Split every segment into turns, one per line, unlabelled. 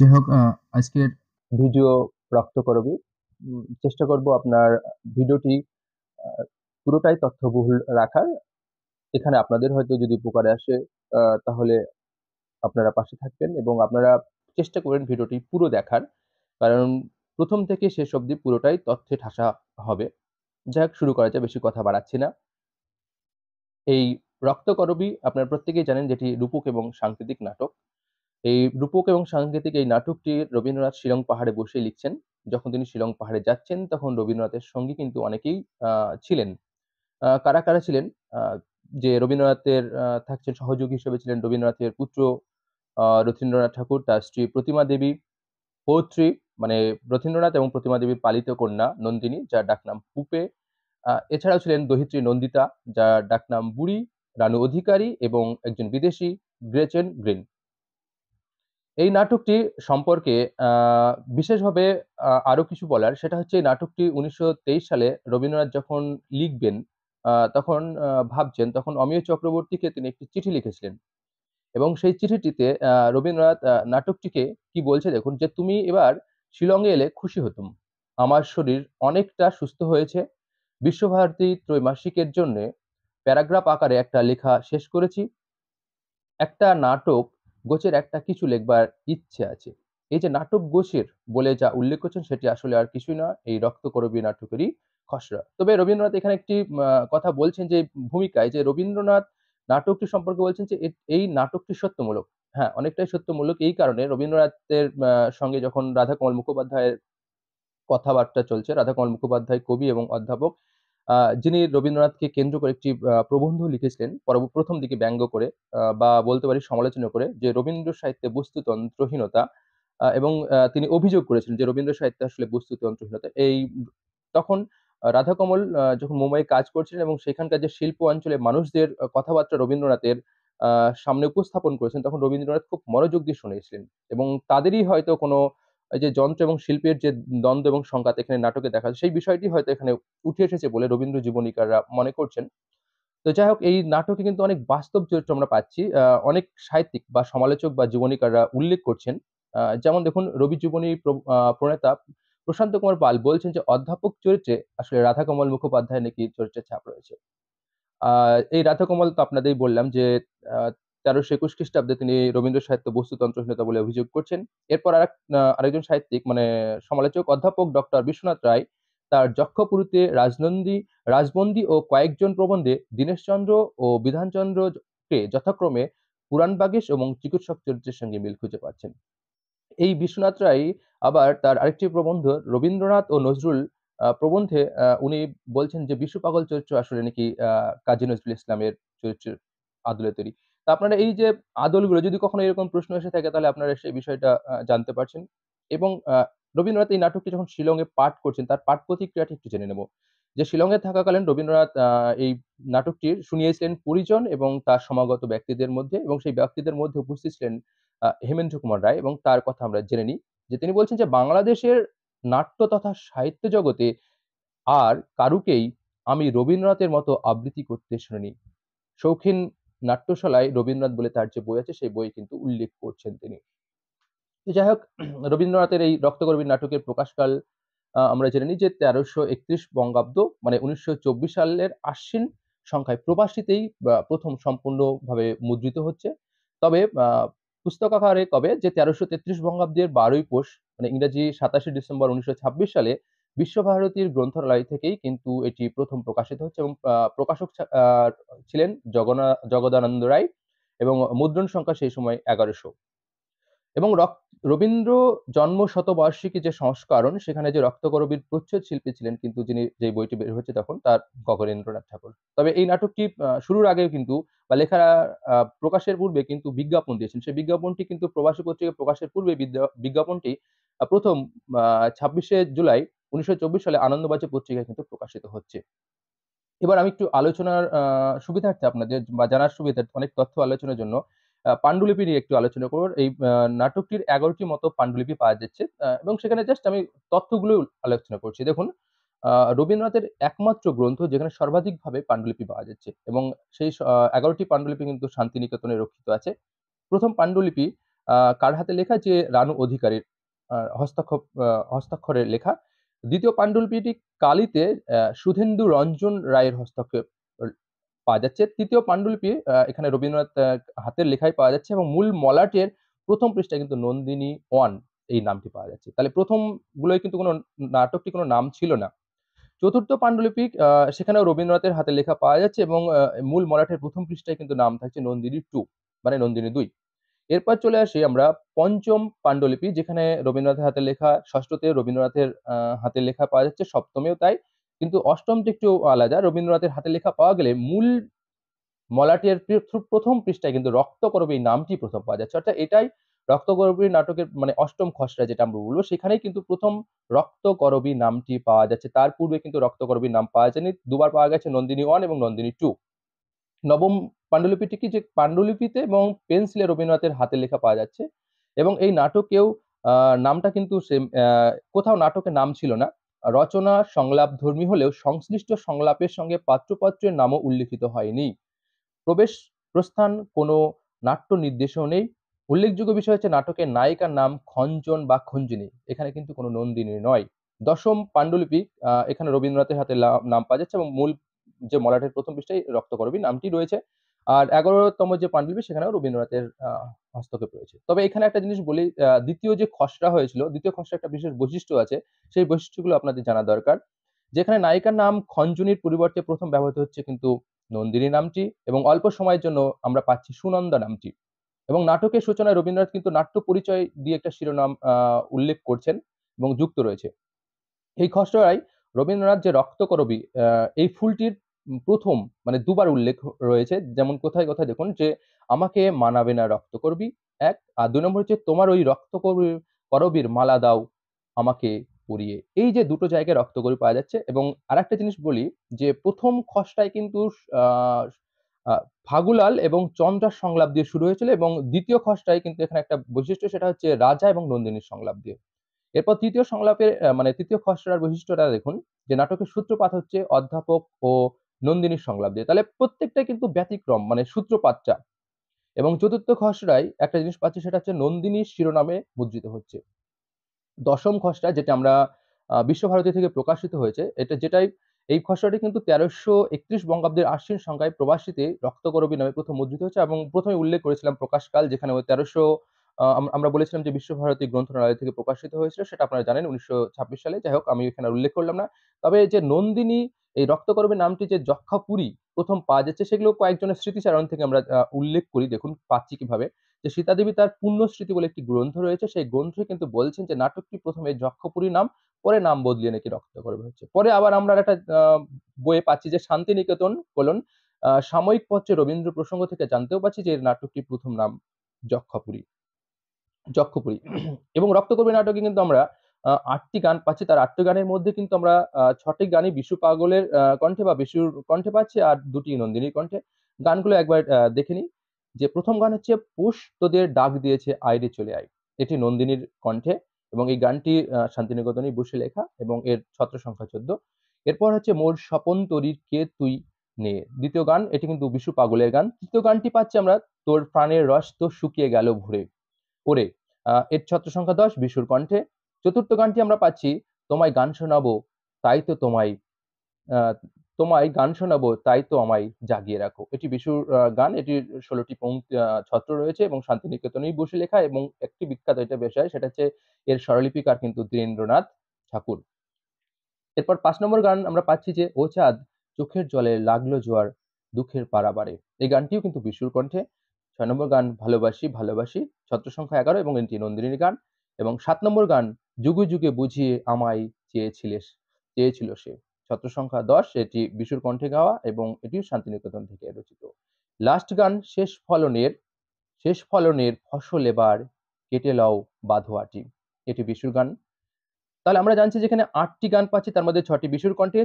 যাই হোক আজকের
ভিডিও রক্তকরবী। চেষ্টা করব আপনার ভিডিওটি পুরোটাই তথ্যবহুল রাখার। এখানে আপনাদের হয়তো যদি উপকারে আসে তাহলে আপনারা পাশে থাকবেন এবং আপনারা চেষ্টা করবেন ভিডিওটি পুরো দেখার। কারণ প্রথম থেকে শেষ অবধি পুরোটাই তথ্যে ঠাসা হবে। যাই হোক, শুরু করা যাক, বেশি কথা বাড়াচ্ছি না। এই রক্তকরবী আপনারা প্রত্যেকেই জানেন যেটি রূপক এবং সাংকেতিক নাটক। এই রূপক এবং সাংকেতিক এই নাটকটি রবীন্দ্রনাথ শিলং পাহাড়ে বসে লিখছেন। যখন তিনি শিলং পাহাড়ে যাচ্ছেন তখন রবীন্দ্রনাথের সঙ্গী কিন্তু অনেকেই ছিলেন। কারা, কারা ছিলেন? আ যে রবীন্দ্রনাথের থাকছেন সহযোগী হিসেবে ছিলেন রবীন্দ্রনাথের পুত্র রথীন্দ্রনাথ ঠাকুর, তার স্ত্রী প্রতিমা দেবী, পৌত্রী মানে রথীন্দ্রনাথ এবং প্রতিমা দেবীর পালিত কন্যা নন্দিনী, যার ডাকনাম পুপে। এছাড়াও ছিলেন দহিত্রী নন্দিতা, যার ডাকনাম বুড়ি, রানু অধিকারী এবং একজন বিদেশী গ্রেচেন গ্রিন। এই নাটকটি সম্পর্কে আ বিশেষভাবে আরো কিছু বলার, সেটা হচ্ছে এই নাটকটি ১৯২৩ সালে রবীন্দ্রনাথ যখন লিখবেন, তখন ভাবছেন, তখন অমিয় চক্রবর্তীকে তিনি একটি চিঠি লিখেছিলেন এবং সেই চিঠিটিতে রবীন্দ্রনাথ নাটকটিকে কি বলছে দেখুন যে, "তুমি এবার শিলংয়ে এলে খুশি হতুম। আমার শরীর অনেকটা সুস্থ হয়েছে। বিশ্বভারতী ত্রৈমাসিকের জন্যে প্যারাগ্রাফ আকারে একটা লেখা শেষ করেছি। একটা নাটক গোছের একটা কিছু লেখবার ইচ্ছে আছে।" এই যে নাটক গোছের বলে যা উল্লেখ করছেন সেটি আসলে আর কিছুই না, এই রক্তকরবী নাটকেরই খসড়া। তবে রবীন্দ্রনাথ এখানে একটি কথা বলছেন যে ভূমিকায়, যে রবীন্দ্রনাথ নাটকটি সম্পর্কে বলছেন যে এই নাটকটি সত্যমূলক। হ্যাঁ, অনেকটাই সত্যমূলক, এই কারণে রবীন্দ্রনাথের সঙ্গে যখন রাধাকমল মুখোপাধ্যায়ের কথাবার্তা চলছে, রাধাকমল মুখোপাধ্যায় কবি এবং অধ্যাপক, আ যিনি রবীন্দ্রনাথকে কেন্দ্র করে একটি প্রবন্ধ লিখেছিলেন প্রথম দিকে ব্যঙ্গ করে, বা বলতে পারি সমালোচনা করে, যে রবীন্দ্র সাহিত্যে বস্তুতন্ত্রহীনতা, এবং তিনি অভিযোগ করেছিলেন যে রবীন্দ্র সাহিত্যে আসলে বস্তুতন্ত্রহীনতা। তখন রাধাকমল যখন মুম্বাইয়ে কাজ করছিলেন এবং সেখানকার যে শিল্প অঞ্চলের মানুষদের কথাবার্তা রবীন্দ্রনাথের আ সামনে উপস্থাপন করেছেন, তখন রবীন্দ্রনাথ খুব মনোযোগ দিয়ে শুনেছিলেন এবং তাদেরই হয়তো কোনো এই যে যন্ত্র এবং শিল্পের যে দ্বন্দ্ব এবং সংঘাত এখানে নাটকে দেখা যায়, সেই বিষয়টি হয়তো এখানে উঠে এসেছে বলে রবীন্দ্র জীবনীকাররা মনে করছেন। তো যাই হোক, এই নাটকে কিন্তু অনেক বাস্তব চরিত্র আমরা পাচ্ছি। অনেক সাহিত্যিক বা সমালোচক বা জীবনীকাররা উল্লেখ করছেন। যেমন দেখুন, রবি জীবনী প্রণেতা প্রশান্ত কুমার পাল বলছেন যে অধ্যাপক চরিত্রে আসলে রাধাকমল মুখোপাধ্যায় নাকি চরিত্রের ছাপ রয়েছে। আ এই রাধাকমল তো আপনাদেরই বললাম যে আ ১৩২১ খ্রিস্টাব্দে তিনি রবীন্দ্র সাহিত্য বস্তুতন্ত্রহীনতা বলে অভিযোগ করছেন। এরপর আরেকজন সাহিত্যিক মানে সমালোচক অধ্যাপক ডক্টর বিশ্বনাথ রায় তার যক্ষপুরীতে রাজবন্দী ও কয়েকজন প্রবন্ধে দীনেশচন্দ্র ও বিধানচন্দ্রকে যথাক্রমে পুরাণবাগীশ এবং চিকিৎসক চরিত্রের সঙ্গে মিল খুঁজে পাচ্ছেন। এই বিশ্বনাথ রায় আবার তার আরেকটি প্রবন্ধ রবীন্দ্রনাথ ও নজরুল প্রবন্ধে উনি বলছেন যে বিশ্বপাগল চরিত্র আসলে নাকি কাজী নজরুল ইসলামের চরিত্রের আদলে তৈরি। তো আপনারা এই যে আদলগুলো, যদি কখনো এরকম প্রশ্ন এসে থাকে তাহলে আপনারা সেই বিষয়টা জানতে পারছেন। এবং রবীন্দ্রনাথ এই নাটকটি যখন শিলংয়ে পাঠ করছেন তার পাঠ প্রতিক্রিয়াটি একটু জেনে নেব। যে শিলংয়ে থাকাকালীন রবীন্দ্রনাথ এই নাটকটি শুনিয়েছিলেন পরিজন এবং তার সমাগত ব্যক্তিদের মধ্যে, এবং সেই ব্যক্তিদের মধ্যে উপস্থিত ছিলেন হেমেন্দ্র কুমার রায়, এবং তার কথা আমরা জেনে নিই। যে তিনি বলছেন যে, "বাংলাদেশের নাট্য তথা সাহিত্য জগতে আর কারুকেই আমি রবীন্দ্রনাথের মতো আবৃত্তি করতে শুনিনি।" শৌখিন নাট্যশালায় রবীন্দ্রনাথ বলে তার যে বই আছে সেই বই কিন্তু উল্লেখ করছেন তিনি। তো যাই হোক, রবীন্দ্রনাথের এই রক্তকরবী নাটকের প্রকাশকাল আমরা জেনে নিই যে ১৩৩১ বঙ্গাব্দ, মানে ১৯২৪ সালের আশ্বিন সংখ্যায় প্রবাসীতেই প্রথম সম্পূর্ণভাবে মুদ্রিত হচ্ছে। তবে পুস্তক আকারে কবে, যে ১৩৩৩ বঙ্গাব্দের ১২ই পৌষ, মানে ইংরেজি ২৭শে ডিসেম্বর ১৯২৬ সালে বিশ্বভারতীর গ্রন্থালয় থেকেই কিন্তু এটি প্রথম প্রকাশিত হচ্ছে, এবং প্রকাশক ছিলেন জগদানন্দ রায়, এবং মুদ্রণ সংখ্যা সেই সময় ১১০০। এবং রবীন্দ্র জন্ম শতবার্ষিকী যে সংস্করণ, সেখানে যে রক্তকরবীর প্রচ্ছদ শিল্পী ছিলেন কিন্তু, যিনি যেই বইটি বের হচ্ছে তখন, তার গগনেন্দ্রনাথ ঠাকুর। তবে এই নাটকটি শুরুর আগেও কিন্তু, বা লেখা প্রকাশের পূর্বে কিন্তু বিজ্ঞাপন দিয়েছেন। সেই বিজ্ঞাপনটি কিন্তু প্রবাসী পত্রিকায় প্রকাশের পূর্বে বিজ্ঞাপনটি ১ম ২৬শে জুলাই ১৯২৪ সালে আনন্দবাজার পত্রিকায় কিন্তু প্রকাশিত হচ্ছে। এবার আমি একটু আলোচনার সুবিধার্থে আপনাদের বা জানার সুবিধার্থে অনেক তথ্য আলোচনার জন্য পান্ডুলিপি নিয়ে একটু আলোচনা করব। এই নাটকটির ১১ টি মতো পান্ডুলিপি পাওয়া যাচ্ছে। এবং সেখানে জাস্ট আমি তথ্যগুলো আলোচনা করছি। দেখুন, আ রবীন্দ্রনাথের একমাত্র গ্রন্থ যেখানে সর্বাধিকভাবে পান্ডুলিপি পাওয়া যাচ্ছে, এবং সেই ১১ টি পান্ডুলিপি কিন্তু শান্তিনিকেতনে রক্ষিত আছে। ১ম পান্ডুলিপি কার হাতে লেখা? যে রানু অধিকারীর হস্তাক্ষরে লেখা। দ্বিতীয় পাণ্ডুলিপিটি কালিতে সুধেন্দু রঞ্জন রায়ের হস্তক্ষেপ পাওয়া যাচ্ছে। তৃতীয় পাণ্ডুলিপি এখানে রবীন্দ্রনাথ হাতের লেখাই পাওয়া যাচ্ছে এবং মূল মলাটের প্রথম পৃষ্ঠায় কিন্তু নন্দিনী 1 এই নামটি পাওয়া যাচ্ছে। তাহলে প্রথম গুলোয় কিন্তু কোনো নাটকটি কোনো নাম ছিল না। চতুর্থ পাণ্ডুলিপি সেখানেও রবীন্দ্রনাথের হাতে লেখা পাওয়া যাচ্ছে এবং মূল মলাটের প্রথম পৃষ্ঠায় কিন্তু নাম থাকছে নন্দিনী 2 মানে নন্দিনী 2। এরপর চলে আসি আমরা পঞ্চম পাণ্ডুলিপি, যেখানে রবীন্দ্রনাথের হাতে লেখা। ষষ্ঠতে রবীন্দ্রনাথের হাতে লেখা পাওয়া যাচ্ছে, সপ্তমেও তাই। কিন্তু অষ্টমটি একটু আলাদা। রবীন্দ্রনাথের হাতে লেখা পাওয়া গেলে মূল মলাটের প্রথম পৃষ্ঠায় কিন্তু রক্তকরবী নামটি প্রথম পাওয়া যাচ্ছে। অর্থাৎ এটাই রক্তকরবী নাটকের মানে অষ্টম খসড়া যেটা আমরা বলবো, সেখানেই কিন্তু প্রথম রক্তকরবী নামটি পাওয়া যাচ্ছে। তার পূর্বে কিন্তু রক্তকরবীর নাম পাওয়া যায়নি। দুবার পাওয়া গেছে নন্দিনী 1 এবং নন্দিনী 2। নবম পাণ্ডুলিপিটি কি? যে পাণ্ডুলিপিতে এবং পেন্সিলে রবীন্দ্রনাথের হাতে লেখা পাওয়া যাচ্ছে এবং এই নাটকেও নামটা কিন্তু কোথাও নাটকের নাম ছিল না। রচনা সংলাপ ধর্মী হলেও সংশ্লিষ্ট সংলাপের সঙ্গে পাত্রপাত্রের নামও উল্লেখিত হয়নি। প্রবেশ প্রস্থান কোনো নাট্য নির্দেশও নেই। উল্লেখযোগ্য বিষয় হচ্ছে নাটকের নায়িকার নাম খঞ্জন বা খঞ্জিনী। এখানে কিন্তু কোনো নন্দিনী নয়। দশম পাণ্ডুলিপি এখানে রবীন্দ্রনাথের হাতে নাম পাওয়া যাচ্ছে এবং মূল যে মলাটের প্রথম পৃষ্ঠায় রক্তকরবী নামটি রয়েছে। আর 11তম যে পাণ্ডুলিপি সেখানেও রবীন্দ্রনাথের হস্তক্ষেপ রয়েছে। তবে এখানে একটা জিনিস বলি, দ্বিতীয় যে খসড়া হয়েছিল, দ্বিতীয় খসড়া একটা বিশেষ বৈশিষ্ট্য আছে। সেই বৈশিষ্ট্যগুলো আপনাদের জানা দরকার। যেখানে নায়িকার নাম খঞ্জনির পরিবর্তে প্রথম ব্যবহৃত হচ্ছে কিন্তু নন্দিনী নামটি এবং অল্প সময়ের জন্য আমরা পাচ্ছি সুনন্দা নামটি। এবং নাটকের সূচনায় রবীন্দ্রনাথ কিন্তু নাট্য পরিচয় দিয়ে একটা শিরোনাম উল্লেখ করছেন এবং যুক্ত রয়েছে। এই খসড়ায় রবীন্দ্রনাথ যে রক্তকরবী এই ফুলটির প্রথম মানে দুবার উল্লেখ রয়েছে। যেমন কোথায় কোথায় দেখুন যে, আমাকে মানাবে না রক্তকরবী 1, আর 2 নম্বর হচ্ছে তোমার ওই করবীর মালা দাও আমাকে পরিয়ে। এই যে দুটো জায়গায় রক্তকরবী পাওয়া যাচ্ছে। এবং আরেকটা জিনিস বলি যে প্রথম খসড়ায় কিন্তু আহ আহ, ফাগুলাল এবং চন্দ্রার সংলাপ দিয়ে শুরু হয়েছিল এবং দ্বিতীয় খসড়ায় কিন্তু এখানে একটা বৈশিষ্ট্য, সেটা হচ্ছে রাজা এবং নন্দিনীর সংলাপ দিয়ে। এরপর তৃতীয় সংলাপের মানে তৃতীয় খসড়ার বৈশিষ্ট্যটা দেখুন যে নাটকের সূত্রপাত হচ্ছে অধ্যাপক ও নন্দিনীর সংলাপ দিয়ে। তাহলে প্রত্যেকটা কিন্তু ব্যতিক্রম মানে সূত্রপাতটা। এবং চতুর্থ খসড়ায় একটা জিনিস পাচ্ছি, সেটা হচ্ছে নন্দিনীর শিরোনামে মুদ্রিত হচ্ছে। দশম খসড়া যেটা আমরা বিশ্বভারতী থেকে প্রকাশিত হয়েছে, যেটাই এই খসড়াটি কিন্তু 1331 বঙ্গাব্দের আশ্বিন সংখ্যায় প্রবাসীতে রক্তকরবী নামে প্রথম মুদ্রিত হচ্ছে এবং প্রথমে উল্লেখ করেছিলাম প্রকাশকাল, যেখানে ওই 1300 আমরা বলেছিলাম যে বিশ্বভারতী গ্রন্থনালয় থেকে প্রকাশিত হয়েছিল, সেটা আপনারা জানেন 1926 সালে। যাই হোক, আমি এখানে উল্লেখ করলাম না। তবে যে নন্দিনী এই রক্তকরবী নামটি যে যক্ষাপুরী প্রথম পাওয়া যাচ্ছে, সেগুলো কয়েকজনের স্মৃতিচারণ থেকে আমরা উল্লেখ করি। দেখুন পাচ্ছি কিভাবে, যে সীতাদেবী তার পুণ্যস্মৃতি বলে একটি গ্রন্থ রয়েছে, সেই গ্রন্থে কিন্তু বলছেন যে নাটকটি প্রথমে যক্ষপুরী নাম, পরে নাম বদলিয়ে নাকি রক্তকরবী হচ্ছে। পরে আবার আমরা একটা বইয়ে পাচ্ছি যে শান্তিনিকেতন সাময়িক পত্রে রবীন্দ্র প্রসঙ্গ থেকে জানতেও পাচ্ছি যে এর নাটকটির প্রথম নাম যক্ষপুরী যক্ষপুরী। এবং রক্তকরবী নাটকে কিন্তু আমরা 8টি গান পাচ্ছি। তার 8টি গানের মধ্যে কিন্তু আমরা 6টি গানই বিশু পাগলের কণ্ঠে বা বিশুর কণ্ঠে পাচ্ছি আর 2টি নন্দিনীর কণ্ঠে। গানগুলো একবার দেখে নিই। যে প্রথম গান হচ্ছে পোষ তোদের ডাক দিয়েছে আয় রে চলে আয়। এটি নন্দিনীর কণ্ঠে এবং এই গানটি শান্তিনিকেতনেই বসে লেখা এবং এর ছত্র সংখ্যা 14। এরপর হচ্ছে মোর স্বপন তরীর কে তুই নে, দ্বিতীয় গান, এটি কিন্তু বিশু পাগলের গান। তৃতীয় গানটি পাচ্ছি আমরা তোর প্রাণের রস তো শুকিয়ে গেল ভরে ওরে, এর ছত্র সংখ্যা 10 বিশুর কণ্ঠে। চতুর্থ গানটি আমরা পাচ্ছি তোমায় গান শোনাবো তাই তো তোমায় আহ, তোমায় গান শোনাবো তাই তো আমায় জাগিয়ে রাখো। এটি বিশুর গান। এটির 16টি পংক্তি ছত্র রয়েছে এবং শান্তিনিকেতনেই বসে লেখা এবং একটি বিখ্যাত এটা বিষয়, সেটা হচ্ছে এর স্বরলিপিকার কিন্তু ধীরেন্দ্রনাথ ঠাকুর। এরপর 5 নম্বর গান আমরা পাচ্ছি যে ও চাঁদ চোখের জলে লাগলো জোয়ার দুঃখের পারাবারে। এই গানটিও কিন্তু বিশুর কণ্ঠে। 6 নম্বর গান ভালোবাসি ভালোবাসি, ছত্র সংখ্যা 11 এবং এটি নন্দিনীর গান। এবং 7 নম্বর গান যুগে যুগে বুঝিয়ে আমায় চেয়েছিল সে, ছত্র সংখ্যা 10, এটি বিশুর কণ্ঠে গাওয়া এবং এটিও শান্তিনিকেতন থেকে রচিত। লাস্ট গান শেষ ফলনের ফসল এবার কেটে লও বাঁধোয়াটি, এটি বিশুর গান। তাহলে আমরা জানছি যেখানে 8টি গান পাচ্ছি, তার মধ্যে 6টি বিশুর কণ্ঠে।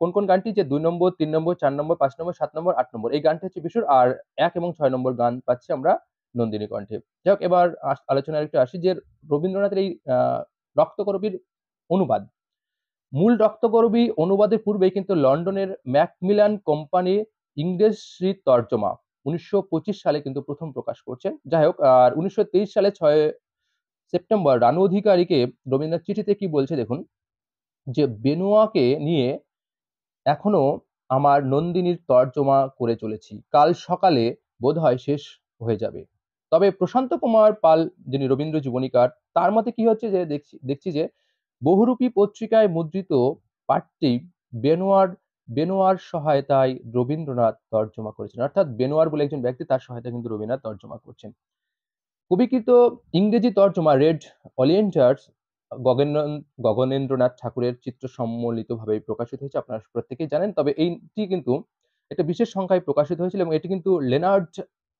কোন কোন গানটি? যে 2 নম্বর, 3 নম্বর, 4 নম্বর, 5 নম্বর, 7 নম্বর, 8 নম্বর, এই গানটি হচ্ছে বিশুর। আর 1 এবং 6 নম্বর গান পাচ্ছি আমরা নন্দিনী কণ্ঠে। যাই হোক, এবার আলোচনায় একটু আসি যে রবীন্দ্রনাথের এই রক্তকরবীর অনুবাদ, মূল রক্তকরবী অনুবাদের পূর্বে কিন্তু লন্ডনের ম্যাকমিলান কোম্পানি ইংরেজি তর্জমা 1925 সালে কিন্তু প্রথম প্রকাশ করছেন। যাই হোক, আর 1923 সালে 6 সেপ্টেম্বর রানু অধিকারীকে রবীন্দ্রনাথ চিঠিতে কি বলছে দেখুন, যে বেনুয়াকে নিয়ে এখনো আমার নন্দিনীর তর্জমা করে চলেছি। কাল সকালে বোধহয় শেষ হয়ে যাবে। তবে প্রশান্ত কুমার পাল, যিনি রবীন্দ্র জীবনীকার, তার মতে কি হচ্ছে যে দেখছি যে বহুরূপী পত্রিকায় মুদ্রিত পাঠটি বেনোয়ার বেনোয়ার সহায়তায় রবীন্দ্রনাথ তর্জমা করেছেন। অর্থাৎ বেনোয়ার বলে একজন ব্যক্তি, তার সহায়তায় কিন্তু রবীন্দ্রনাথ তর্জমা করছেন। কবিকৃত ইংরেজি তর্জমা রেড অলিয়েন্ডার্স গগনেন্দ্রনাথ ঠাকুরের চিত্র সম্মিলিতভাবে প্রকাশিত হয়েছে, আপনারা প্রত্যেকেই জানেন। তবে এইটি কিন্তু একটা বিশেষ সংখ্যায় প্রকাশিত হয়েছিল এবং এটি কিন্তু লেনার্ড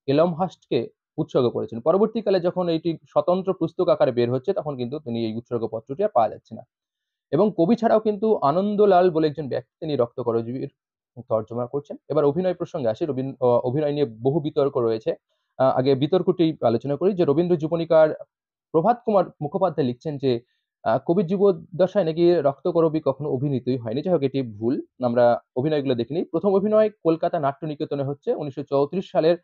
এলমহাস্টকে উৎসর্গ করেছেন। পরবর্তীকালে যখন এইটি স্বতন্ত্র পুস্তক আকারে বের হচ্ছে, তখন কিন্তু তিনি এই উৎসর্গপত্রটি আর পাওয়া যাচ্ছে না। এবং কবি ছাড়াও কিন্তু আনন্দলাল বলে একজন ব্যক্তি, তিনি রক্তকরবীর তর্জমা করছেন। এবার অভিনয় প্রসঙ্গে আসি। অভিনয় নিয়ে বহু বিতর্ক রয়েছে। আগে বিতর্কটি আলোচনা করি, যে রবীন্দ্র জীবনীকার প্রভাত কুমার মুখোপাধ্যায় লিখছেন যে কবির জীবদ্দশায় নাকি রক্তকরবী কখনো অভিনীতই হয়নি। যাই হোক, এটি ভুল। আমরা অভিনয়গুলো দেখে নিই। প্রথম অভিনয় কলকাতা নাট্য নিকেতনে হচ্ছে 1934 সালের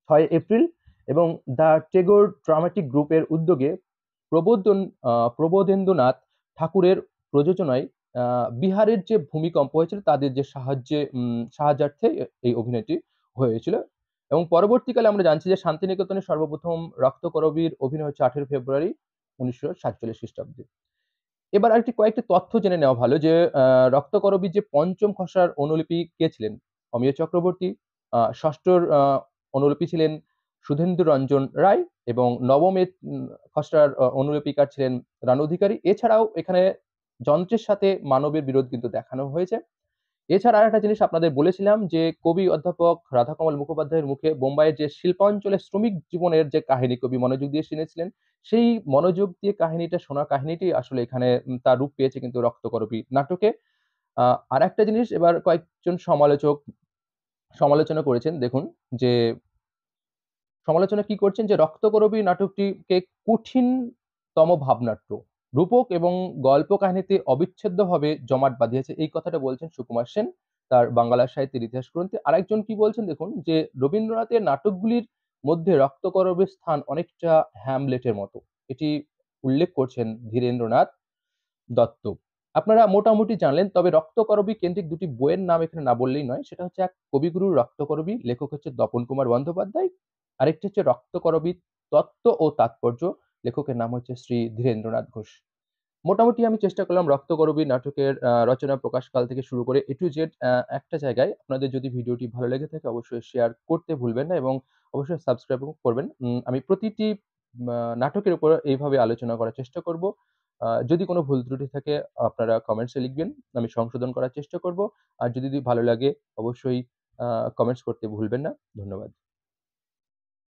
6 এপ্রিল, এবং দ্য টেগোর ড্রামাটিক গ্রুপের উদ্যোগে প্রবোধন প্রবোধেন্দ্রনাথ ঠাকুরের প্রযোজনায় বিহারের যে ভূমিকম্প হয়েছিল তাদের যে সাহায্যার্থে এই অভিনয়টি হয়েছিল। এবং পরবর্তীকালে আমরা জানছি যে শান্তিনিকেতনে সর্বপ্রথম রক্তকরবীর অভিনয় হচ্ছে 18 ফেব্রুয়ারি 1947 খ্রিস্টাব্দে। এবার আরেকটি কয়েকটি তথ্য জেনে নেওয়া ভালো, যে রক্তকরবীর যে পঞ্চম খসড়ার অনুলিপি কে ছিলেন? অমিয় চক্রবর্তী। ষষ্ঠর অনুলিপি ছিলেন সুধেন্দু রঞ্জন রায়, এবং নবমের খসড়ার অনুলিপিকার ছিলেন রানু অধিকারী। এছাড়াও এখানে যন্ত্রের সাথে মানবের বিরোধ কিন্তু দেখানো হয়েছে। এছাড়া আরেকটা জিনিস আপনাদের বলেছিলাম, যে কবি অধ্যাপক রাধাকমল মুখোপাধ্যায়ের মুখে বোম্বাইয়ের যে শিল্পাঞ্চলের শ্রমিক জীবনের যে কাহিনী কবি মনোযোগ দিয়ে শুনেছিলেন, সেই মনোযোগ দিয়ে কাহিনীটা শোনা কাহিনীটি আসলে এখানে তার রূপ পেয়েছে কিন্তু রক্তকরবী নাটকে। আরেকটা জিনিস, এবার কয়েকজন সমালোচক সমালোচনা করেছেন দেখুন, যে সমালোচনা কি করছেন, যে রক্তকরবী নাটকটিকে কঠিনতম ভাবনাট্য, রূপক এবং গল্প কাহিনীতে অবিচ্ছেদ্যভাবে জমাট বাঁধিয়েছে, এই কথাটা বলছেন সুকুমার সেন তার বাংলা সাহিত্যের ইতিহাস গ্রন্থে। আরেকজন কি বলছেন দেখুন, যে রবীন্দ্রনাথের নাটকগুলির মধ্যে রক্তকরবীর স্থান অনেকটা হ্যামলেটের মতো, এটি উল্লেখ করছেন ধীরেন্দ্রনাথ দত্ত। আপনারা মোটামুটি জানলেন, তবে রক্তকরবী কেন্দ্রিক দুটি বইয়ের নাম এখানে না বললেই নয়। সেটা হচ্ছে এক কবিগুরুর রক্তকরবী, লেখক হচ্ছে তপন কুমার বন্দ্যোপাধ্যায়। আরেকটি হচ্ছে রক্তকরবী তত্ত্ব ও তাৎপর্য, লেখকের নাম হচ্ছে শ্রী ধীরেন্দ্রনাথ ঘোষ। মোটামুটি আমি চেষ্টা করলাম রক্তকরবী নাটকের রচনা প্রকাশকাল থেকে শুরু করে A to Z একটা জায়গায়। আপনাদের যদি ভিডিওটি ভালো লেগে থাকে অবশ্যই শেয়ার করতে ভুলবেন না, এবং অবশ্যই সাবস্ক্রাইবও করবেন। আমি প্রতিটি নাটকের উপর এইভাবে আলোচনা করার চেষ্টা করব। যদি কোনো ভুল ত্রুটি থাকে আপনারা কমেন্টসে লিখবেন। আমি সংশোধন করার চেষ্টা করব। আর যদি ভালো লাগে অবশ্যই কমেন্টস করতে ভুলবেন না। ধন্যবাদ।